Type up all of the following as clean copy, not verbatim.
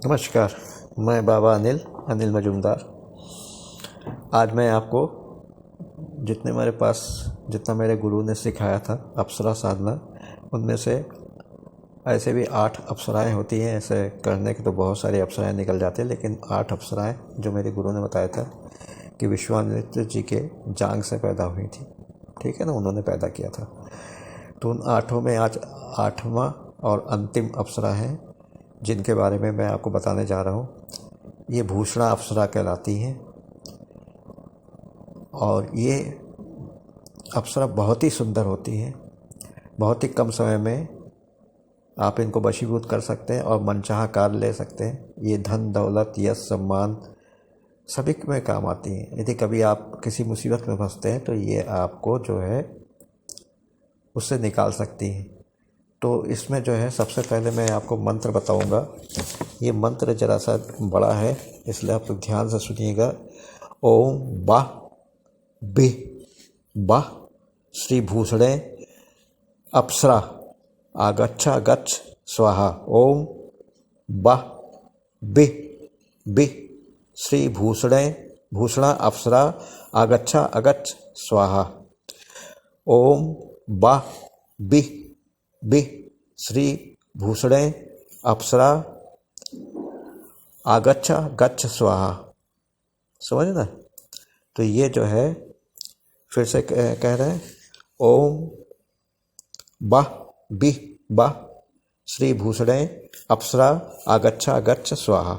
नमस्कार। मैं बाबा अनिल मजूमदार। आज मैं आपको जितना मेरे गुरु ने सिखाया था अप्सरा साधना, उनमें से ऐसे भी 8 अप्सराएं होती हैं। ऐसे करने के तो बहुत सारी अप्सराएं निकल जाती हैं, लेकिन 8 अप्सराएं जो मेरे गुरु ने बताया था कि विश्वामित्र जी के जांग से पैदा हुई थी। ठीक है ना, उन्होंने पैदा किया था। तो उन 8 में आज 8वां और अंतिम अप्सरा है जिनके बारे में मैं आपको बताने जा रहा हूँ। ये भूषणा अप्सरा कहलाती हैं और ये अप्सरा बहुत ही सुंदर होती हैं। बहुत ही कम समय में आप इनको वशीभूत कर सकते हैं और मनचाहा कार्य ले सकते हैं। ये धन दौलत यश सम्मान सभी में काम आती हैं। यदि कभी आप किसी मुसीबत में फंसते हैं तो ये आपको जो है उससे निकाल सकती हैं। तो इसमें जो है सबसे पहले मैं आपको मंत्र बताऊंगा। ये मंत्र ज़रा सा बड़ा है, इसलिए आप ध्यान से सुनिएगा। ओम बाह बिह बाह श्री भूषणे अप्सरा आगच्छा गच्छ स्वाहा। ओम बाह बिह बिह श्री भूषणा अप्सरा आगच्छा अगच्छ स्वाहा। ओम बाह बिह बिह श्री भूषणे अप्सरा आगच्छा गच्छ स्वाहा। समझ ना। तो ये जो है फिर से कह रहे हैं। ओम बाह बिह बाह श्री भूषणे अप्सरा आगच्छा गच्छ स्वाहा।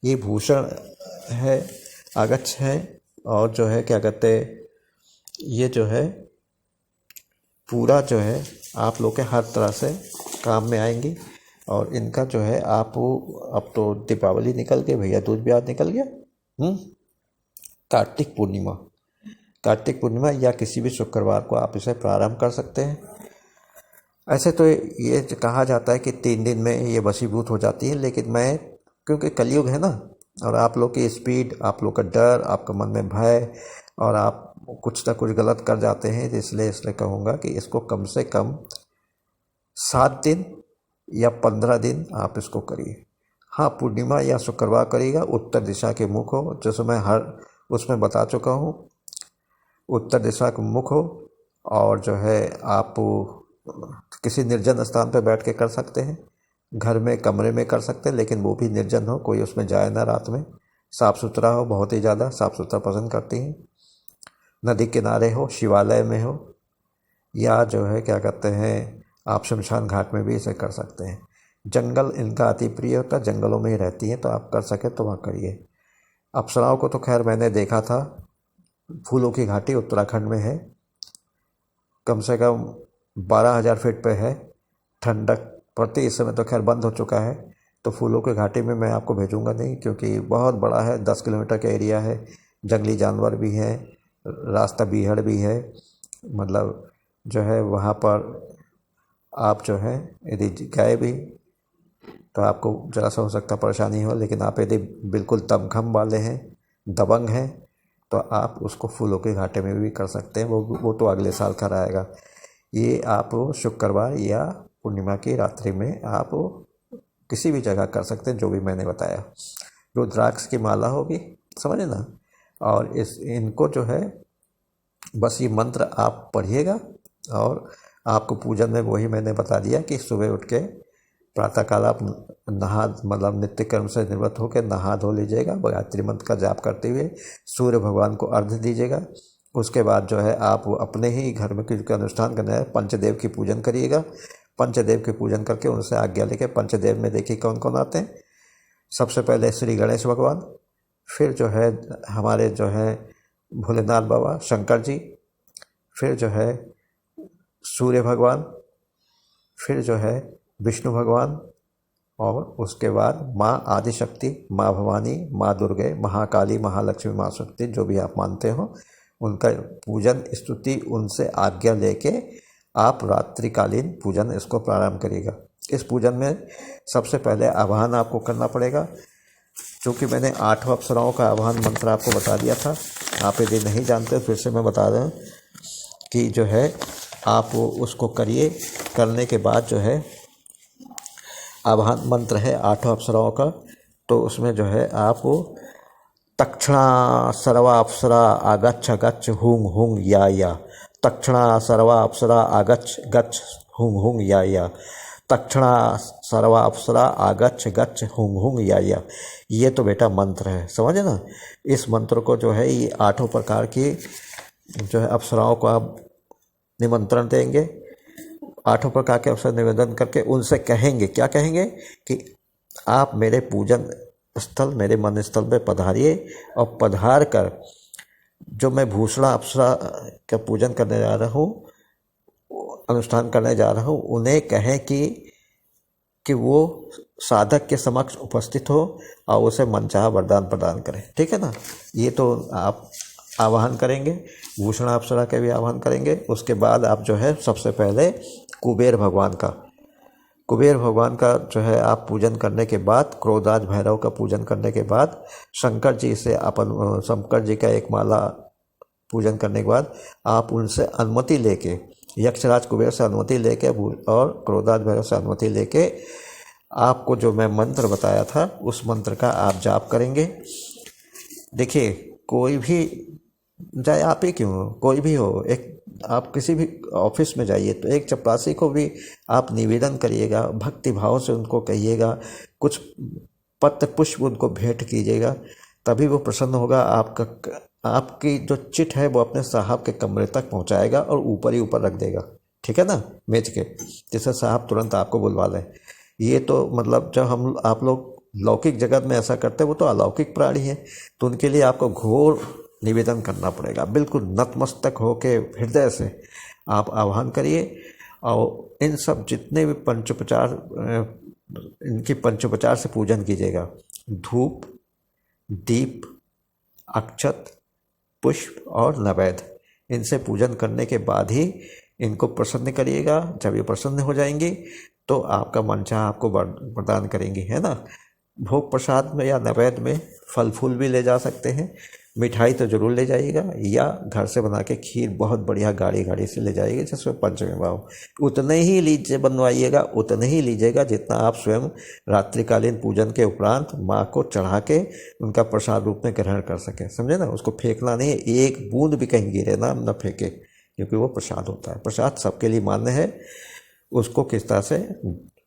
ये भूषण है, आगच्छ है, और जो है क्या कहते, ये जो है पूरा जो है आप लोग के हर तरह से काम में आएंगी। और इनका जो है आप अब तो दीपावली निकल गई, भैया दूज भी आज निकल गया। कार्तिक पूर्णिमा या किसी भी शुक्रवार को आप इसे प्रारंभ कर सकते हैं। ऐसे तो ये कहा जाता है कि 3 दिन में ये वशीभूत हो जाती है, लेकिन मैं क्योंकि कलयुग है ना, और आप लोग की स्पीड, आप लोग का डर, आपका मन में भय, और आप कुछ ना कुछ गलत कर जाते हैं, इसलिए कहूँगा कि इसको कम से कम 7 दिन या 15 दिन आप इसको करिए। हाँ, पूर्णिमा या शुक्रवार करिएगा, उत्तर दिशा के मुख हो, जैसे मैं उसमें बता चुका हूँ। उत्तर दिशा के मुख हो, और जो है आप किसी निर्जन स्थान पर बैठ के कर सकते हैं। घर में कमरे में कर सकते हैं, लेकिन वो भी निर्जन हो, कोई उसमें जाए ना रात में। साफ़ सुथरा हो, बहुत ही ज़्यादा साफ़ सुथरा पसंद करती हैं। नदी किनारे हो, शिवालय में हो, या जो है क्या कहते हैं आप शमशान घाट में भी इसे कर सकते हैं। जंगल इनका अति प्रिय होता है, जंगलों में ही रहती हैं, तो आप कर सके तो वहाँ करिए। अप्सराओं को तो खैर मैंने देखा था, फूलों की घाटी उत्तराखंड में है, कम से कम 12,000 फीट पे है। ठंडक पड़ती, इस समय तो खैर बंद हो चुका है। तो फूलों की घाटी में मैं आपको भेजूंगा नहीं, क्योंकि बहुत बड़ा है, 10 किलोमीटर का एरिया है। जंगली जानवर भी हैं, रास्ता बीहड़ भी है, मतलब जो है वहाँ पर आप जो है यदि गए भी तो आपको ज़रा सा हो सकता परेशानी हो, लेकिन आप यदि बिल्कुल दमखम वाले हैं, दबंग हैं, तो आप उसको फूलों के घाटे में भी कर सकते हैं। वो तो अगले साल कराएगा। ये आप शुक्रवार या पूर्णिमा की रात्रि में आप किसी भी जगह कर सकते हैं, जो भी मैंने बताया। रुद्राक्ष की माला होगी, समझे ना। और इनको जो है बस ये मंत्र आप पढ़िएगा, और आपको पूजन में वही मैंने बता दिया कि सुबह उठ के प्रातःकाल आप मतलब नित्य कर्म से निवृत्त होकर नहा धो लीजिएगा, गायत्री मंत्र का जाप करते हुए सूर्य भगवान को अर्घ्य दीजिएगा। उसके बाद जो है आप अपने ही घर में कुछ अनुष्ठान करना है, पंचदेव की पूजन करिएगा। पंचदेव की पूजन करके उनसे आज्ञा लेके, पंचदेव में देखिए कौन कौन आते हैं। सबसे पहले श्री गणेश भगवान, फिर जो है हमारे जो है भोलेनाथ बाबा शंकर जी, फिर जो है सूर्य भगवान, फिर जो है विष्णु भगवान, और उसके बाद माँ आदिशक्ति, माँ भवानी, माँ दुर्गे, महाकाली, महालक्ष्मी, माँ शक्ति, जो भी आप मानते हो, उनका पूजन स्तुति उनसे आज्ञा लेके आप रात्रिकालीन पूजन इसको प्रारंभ करिएगा। इस पूजन में सबसे पहले आवाहन आपको करना पड़ेगा। चूँकि मैंने 8 अप्सराओं का आवाहन मंत्र आपको बता दिया था, आप यदि नहीं जानते फिर से मैं बता रहा हूँ कि जो है आप उसको करिए। करने के बाद जो है आवाहन मंत्र है 8 अप्सराओं का। तो उसमें जो है आप तक्षणा सर्वा अप्सरा आगच्छ गच्छ हुंग हुंग या तक्षणा सर्वा अप्सरा आगच्छ गच्छ हुंग हुंग या तक्षणा सर्वा अप्सरा आगच्छ गच्छ हुंग हुंग या। ये तो बेटा मंत्र है, समझे ना। इस मंत्र को जो है ये 8 प्रकार की जो है अप्सराओं को आप निमंत्रण देंगे, 8 प्रकार के अप्सरा निवेदन करके उनसे कहेंगे, क्या कहेंगे कि आप मेरे पूजन स्थल, मेरे मन स्थल में पधारिए और पधार कर जो मैं भूषणा अप्सरा का पूजन करने जा रहा हूँ, अनुष्ठान करने जा रहा हूँ, उन्हें कहें कि वो साधक के समक्ष उपस्थित हो और उसे मनचाहा वरदान प्रदान करें। ठीक है ना। ये तो आप आवाहन करेंगे, भूषणा अप्सरा के भी आवाहन करेंगे। उसके बाद आप जो है सबसे पहले कुबेर भगवान का जो है आप पूजन करने के बाद, क्रोधाज भैरव का पूजन करने के बाद, शंकर जी का एक माला पूजन करने के बाद आप उनसे अनुमति लेके, यक्षराज कुबेर से अनुमति लेके और क्रोधाज भैरव से अनुमति लेके आपको जो मैं मंत्र बताया था उस मंत्र का आप जाप करेंगे। देखिए, कोई भी चाहे आप ही क्यों हो, कोई भी हो, एक आप किसी भी ऑफिस में जाइए तो एक चपरासी को भी आप निवेदन करिएगा, भक्ति भाव से उनको कहिएगा, कुछ पत्र पुष्प उनको भेंट कीजिएगा, तभी वो प्रसन्न होगा। आपकी जो चिट है वो अपने साहब के कमरे तक पहुंचाएगा और ऊपर ही ऊपर रख देगा। ठीक है ना, मेज के, जिससे साहब तुरंत आपको बुलवा लें। ये तो मतलब जब आप लोग लौकिक जगत में ऐसा करते हैं, वो तो अलौकिक प्राणी है, तो उनके लिए आपको घोर निवेदन करना पड़ेगा। बिल्कुल नतमस्तक होके हृदय से आप आह्वान करिए और इन सब जितने भी पंचोपचार, इनकी पंचोपचार से पूजन कीजिएगा। धूप, दीप, अक्षत, पुष्प और नैवेद्य, इनसे पूजन करने के बाद ही इनको प्रसन्न करिएगा। जब ये प्रसन्न हो जाएंगी तो आपका मनचाहा आपको प्रदान करेंगी, है ना। भोग प्रसाद में या नैवेद्य में फल फूल भी ले जा सकते हैं, मिठाई तो ज़रूर ले जाइएगा, या घर से बना के खीर बहुत बढ़िया गाढ़ी से ले जाइएगा, जिसमें पंचमेवा उतने ही बनवाइएगा, उतने ही लीजिएगा जितना आप स्वयं रात्रिकालीन पूजन के उपरांत माँ को चढ़ा के उनका प्रसाद रूप में ग्रहण कर सके। समझे ना। उसको फेंकना नहीं है, एक बूंद भी कहीं गिरे ना, न फेंके, क्योंकि वो प्रसाद होता है। प्रसाद सबके लिए मान्य है, उसको किस तरह से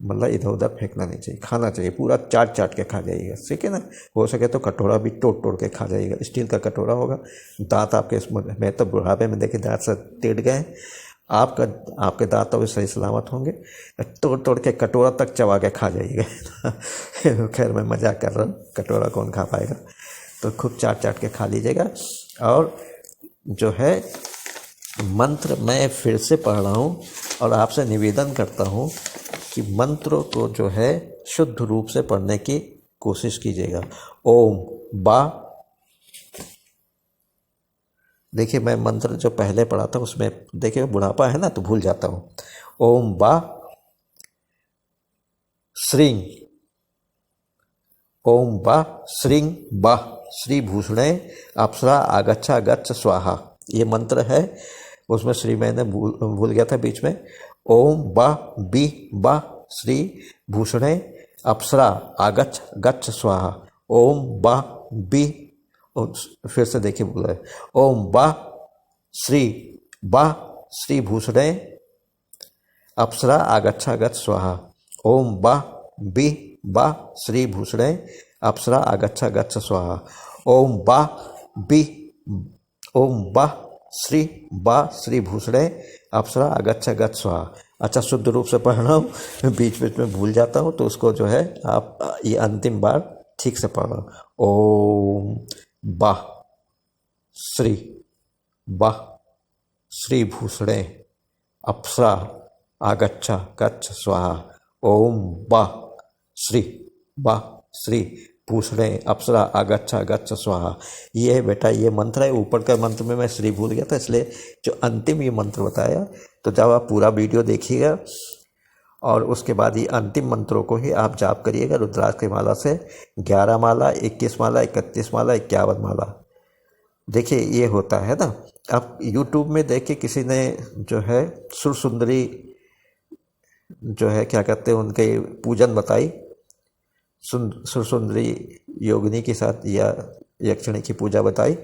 मतलब इधर उधर फेंकना नहीं चाहिए, खाना चाहिए, पूरा चाट के खा जाइएगा। ठीक है ना। हो सके तो कटोरा भी तोड़ के खा जाइएगा, स्टील का कटोरा होगा। दांत आपके, मैं तो बुढ़ापे में देखे दांत से टेढ़ गए, आपके दांत तो भी सही सलामत होंगे। तोड़ के कटोरा तक चबा के खा जाइएगा। खैर मैं मजाक कर रहा हूँ, कटोरा कौन खा पाएगा, तो खूब चाट के खा लीजिएगा। और जो है मंत्र मैं फिर से पढ़ रहा हूँ और आपसे निवेदन करता हूँ कि मंत्र को जो है शुद्ध रूप से पढ़ने की कोशिश कीजिएगा। ओम बा, देखिए मैं मंत्र जो पहले पढ़ा था उसमें देखिए बुढ़ापा है ना तो भूल जाता हूँ। ओम बा श्रीं, ओम बा श्रीं बा श्री भूषणे अप्सरा आगच्छा गच्छ स्वाहा, ये मंत्र है। उसमें श्री मैंने भूल गया था बीच में। ओम बा बी बा श्री भूषणे अप्सरा आगच्छ गच्छ स्वाहा। ओम बा बी, फिर से देखिए बोला है। ओम बा श्री भूषणे अप्सरा आगच्छा गच्छ स्वाहा। ओम बा बी बा श्री भूषणे अप्सरा आगच्छा गच्छ स्वाहा। ओम बा बी, ओम बा श्री भूषणे अप्सरा आगच्छा गच्छ स्वाहा। अच्छा, शुद्ध रूप से पढ़ रहा हूँ, बीच में भूल जाता हूँ, तो उसको जो है आप ये अंतिम बार ठीक से पढ़ रहा हूँ। ओम बा श्री भूषणे अप्सरा आगच्छा गच्छ स्वाहा। ओम बा श्री भूषणे अप्सरा आगच्छा गच्छ स्वाहा। ये है बेटा, ये मंत्र है। ऊपर का मंत्र में मैं श्री भूल गया था, इसलिए जो अंतिम ये मंत्र बताया, तो जब आप पूरा वीडियो देखिएगा और उसके बाद ये अंतिम मंत्रों को ही आप जाप करिएगा रुद्राक्ष की माला से। 11 माला, 21 माला, 31 माला, 51 माला। देखिए ये होता है ना। आप यूट्यूब में देखिए, किसी ने जो है सुर सुंदरी जो है क्या कहते हैं उनके पूजन बताई, सुरसुंदरी योगिनी के साथ या यक्षिणी की पूजा बताई।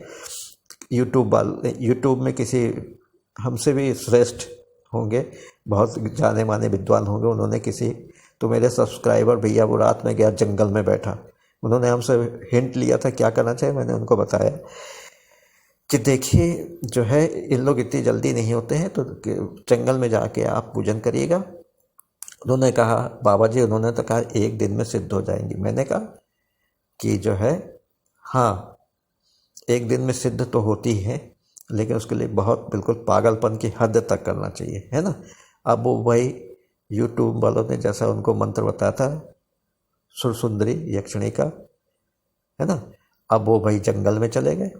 यूट्यूब में किसी हमसे भी श्रेष्ठ होंगे, बहुत जाने माने विद्वान होंगे, उन्होंने किसी तो मेरे सब्सक्राइबर भैया वो रात में गया जंगल में बैठा, उन्होंने हमसे हिंट लिया था क्या करना चाहिए। मैंने उनको बताया कि देखिए जो है इन लोग इतनी जल्दी नहीं होते हैं, तो जंगल में जाके आप पूजन करिएगा। उन्होंने कहा बाबा जी, उन्होंने तो कहा 1 दिन में सिद्ध हो जाएंगी। मैंने कहा कि जो है हाँ 1 दिन में सिद्ध तो होती है, लेकिन उसके लिए बहुत बिल्कुल पागलपन की हद तक करना चाहिए, है ना। अब वो भाई यूट्यूब वालों ने जैसा उनको मंत्र बताया था सुरसुंदरी यक्षिणी का, है ना, अब वो भाई जंगल में चले गए।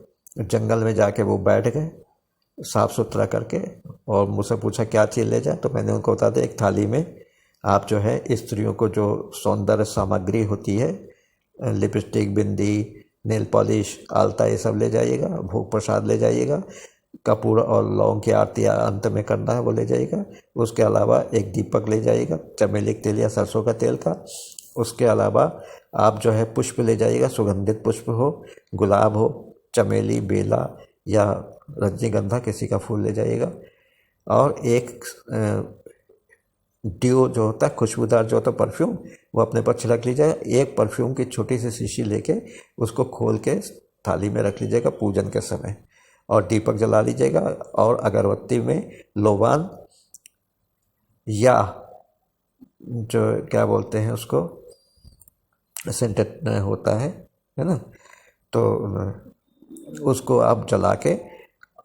जंगल में जाके वो बैठ गए साफ़ सुथरा करके, और मुझसे पूछा क्या चीज़ ले जाए, तो मैंने उनको बता दिया एक थाली में आप जो है स्त्रियों को जो सौंदर्य सामग्री होती है, लिपस्टिक, बिंदी, नेल पॉलिश, आलता, ये सब ले जाइएगा। भोग प्रसाद ले जाइएगा। कपूर और लौंग की आरती अंत में करना है वो ले जाइएगा। उसके अलावा एक दीपक ले जाइएगा चमेली के तेल या सरसों का तेल का। उसके अलावा आप जो है पुष्प ले जाइएगा, सुगंधित पुष्प हो, गुलाब हो, चमेली, बेला या रजनीगंधा किसी का फूल ले जाइएगा। और एक ड्यू जो होता है खुशबूदार जो होता है परफ्यूम, वो अपने पर छिड़क लीजिएगा। एक परफ्यूम की छोटी सी शीशी लेके उसको खोल के थाली में रख लीजिएगा पूजन के समय, और दीपक जला लीजिएगा। और अगरबत्ती में लोबान या जो क्या बोलते हैं उसको सेंटेड होता है ना, तो उसको आप जला के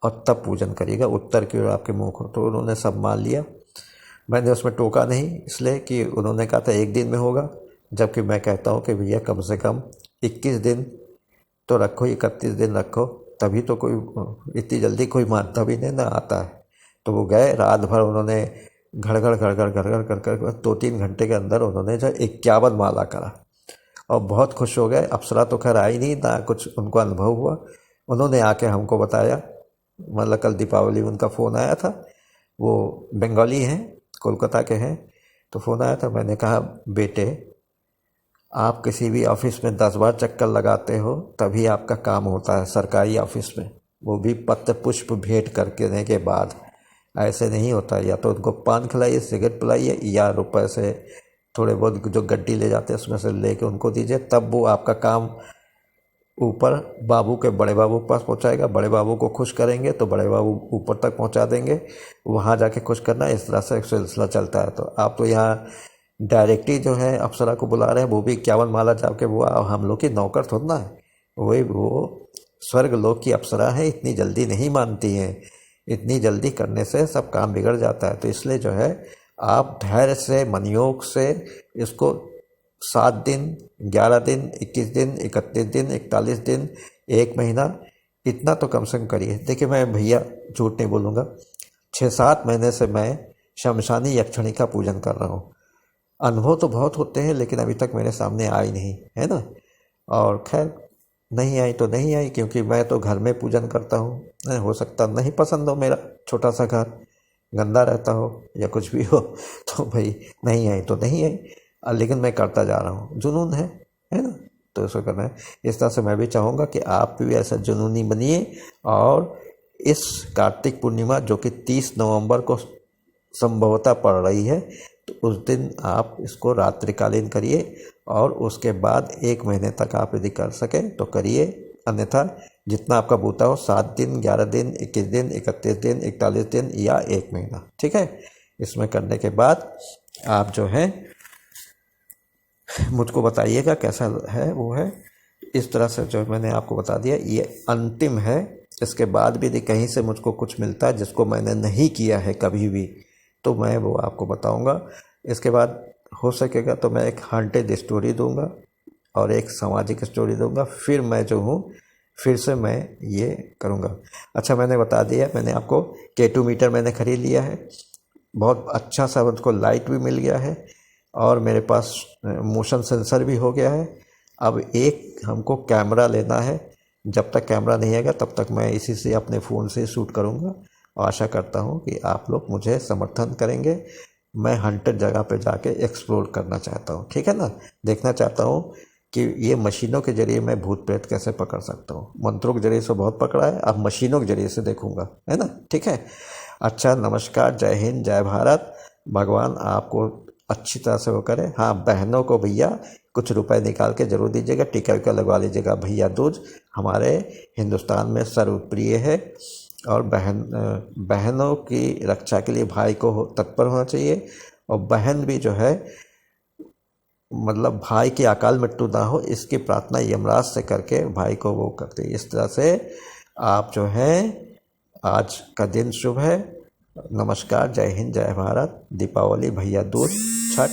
और तब पूजन करिएगा। उत्तर की ओर आपके मुँह को। तो उन्होंने सब मान लिया। मैंने उसमें टोका नहीं, इसलिए कि उन्होंने कहा था 1 दिन में होगा, जबकि मैं कहता हूँ कि भैया कम से कम 21 दिन तो रखो, 31 दिन रखो, तभी तो कोई इतनी जल्दी कोई मानता भी नहीं ना आता है। तो वो गए, रात भर उन्होंने घड़ कर 2-3 घंटे के अंदर उन्होंने जो 51 माला करा, और बहुत खुश हो गए। अप्सरा तो खैर आई नहीं, ना कुछ उनको अनुभव हुआ। उन्होंने आके हमको बताया, मतलब कल दीपावली उनका फ़ोन आया था, वो बंगाली हैं, कोलकाता के हैं, तो फ़ोन आया था। मैंने कहा बेटे आप किसी भी ऑफिस में 10 बार चक्कर लगाते हो तभी आपका काम होता है, सरकारी ऑफिस में, वो भी पत्र पुष्प भेंट करने के बाद। ऐसे नहीं होता, या तो उनको पान खिलाइए, सिगरेट पिलाइए, या रुपए से थोड़े बहुत जो गड्डी ले जाते हैं उसमें से लेके उनको दीजिए, तब वो आपका काम ऊपर बाबू के बड़े बाबू के पास पहुंचाएगा। बड़े बाबू को खुश करेंगे तो बड़े बाबू ऊपर तक पहुंचा देंगे, वहां जाके खुश करना। इस तरह से सिलसिला चलता है। तो आप तो यहाँ डायरेक्टली जो है अप्सरा को बुला रहे हैं, वो भी 51 माला जाके, वो हम लोग की नौकर थोड़ा ना है, वही वो स्वर्ग लोक की अप्सरा है, इतनी जल्दी नहीं मानती हैं। इतनी जल्दी करने से सब काम बिगड़ जाता है। तो इसलिए जो है आप धैर्य से, मनयोग से इसको 7 दिन, 11 दिन, 21 दिन, 31 दिन, 41 दिन, 1 महीना, इतना तो कम से कम करिए। देखिए मैं भैया झूठ नहीं बोलूँगा, 6-7 महीने से मैं शमशानी यक्षिणी का पूजन कर रहा हूँ। अनुभव तो बहुत होते हैं, लेकिन अभी तक मेरे सामने आई नहीं, है ना। और खैर नहीं आई तो नहीं आई, क्योंकि मैं तो घर में पूजन करता हूँ। हो सकता नहीं पसंद हो मेरा छोटा सा घर, गंदा रहता हो या कुछ भी हो, तो भाई नहीं आई तो नहीं आई, लेकिन मैं करता जा रहा हूँ। जुनून है ना, तो इसको करना है। इस तरह से मैं भी चाहूँगा कि आप भी ऐसा जुनूनी बनिए, और इस कार्तिक पूर्णिमा जो कि 30 नवंबर को संभवतः पड़ रही है, तो उस दिन आप इसको रात्रिकालीन करिए, और उसके बाद 1 महीने तक आप यदि कर सकें तो करिए। अन्यथा जितना आपका बूता हो, 7 दिन, 11 दिन, 21 दिन, 31 दिन, 41 दिन या 1 महीना, ठीक है। इसमें करने के बाद आप जो है मुझको बताइएगा कैसा है वो है। इस तरह से जो मैंने आपको बता दिया ये अंतिम है। इसके बाद भी यदि कहीं से मुझको कुछ मिलता है जिसको मैंने नहीं किया है कभी भी, तो मैं वो आपको बताऊंगा। इसके बाद हो सकेगा तो मैं एक हॉन्टेड स्टोरी दूंगा और एक सामाजिक स्टोरी दूंगा। फिर मैं जो हूँ फिर से मैं ये करूँगा। अच्छा मैंने बता दिया, मैंने आपको K2 मीटर मैंने ख़रीद लिया है, बहुत अच्छा सा उसको लाइट भी मिल गया है, और मेरे पास मोशन सेंसर भी हो गया है। अब एक हमको कैमरा लेना है, जब तक कैमरा नहीं आएगा तब तक मैं इसी से अपने फ़ोन से शूट करूँगा। आशा करता हूँ कि आप लोग मुझे समर्थन करेंगे। मैं हंटेड जगह पे जाके एक्सप्लोर करना चाहता हूँ, ठीक है ना। देखना चाहता हूँ कि ये मशीनों के जरिए मैं भूत प्रेत कैसे पकड़ सकता हूँ। मंत्रों के जरिए से बहुत पकड़ा है, अब मशीनों के जरिए से देखूंगा, है ना। ठीक है। अच्छा, नमस्कार, जय हिंद, जय भारत। भगवान आपको अच्छी तरह से वो करे। हाँ, बहनों को भैया कुछ रुपए निकाल के जरूर दीजिएगा, टीका वीका लगवा लीजिएगा। भैया दूज हमारे हिंदुस्तान में सर्वप्रिय है, और बहनों की रक्षा के लिए भाई को तत्पर होना चाहिए। और बहन भी जो है, मतलब भाई की अकाल मृत्यु ना हो, इसकी प्रार्थना यमराज से करके भाई को वो करते हैं। इस तरह से आप जो है, आज का दिन शुभ है। नमस्कार, जय हिंद, जय भारत। दीपावली, भैया दूज, छठ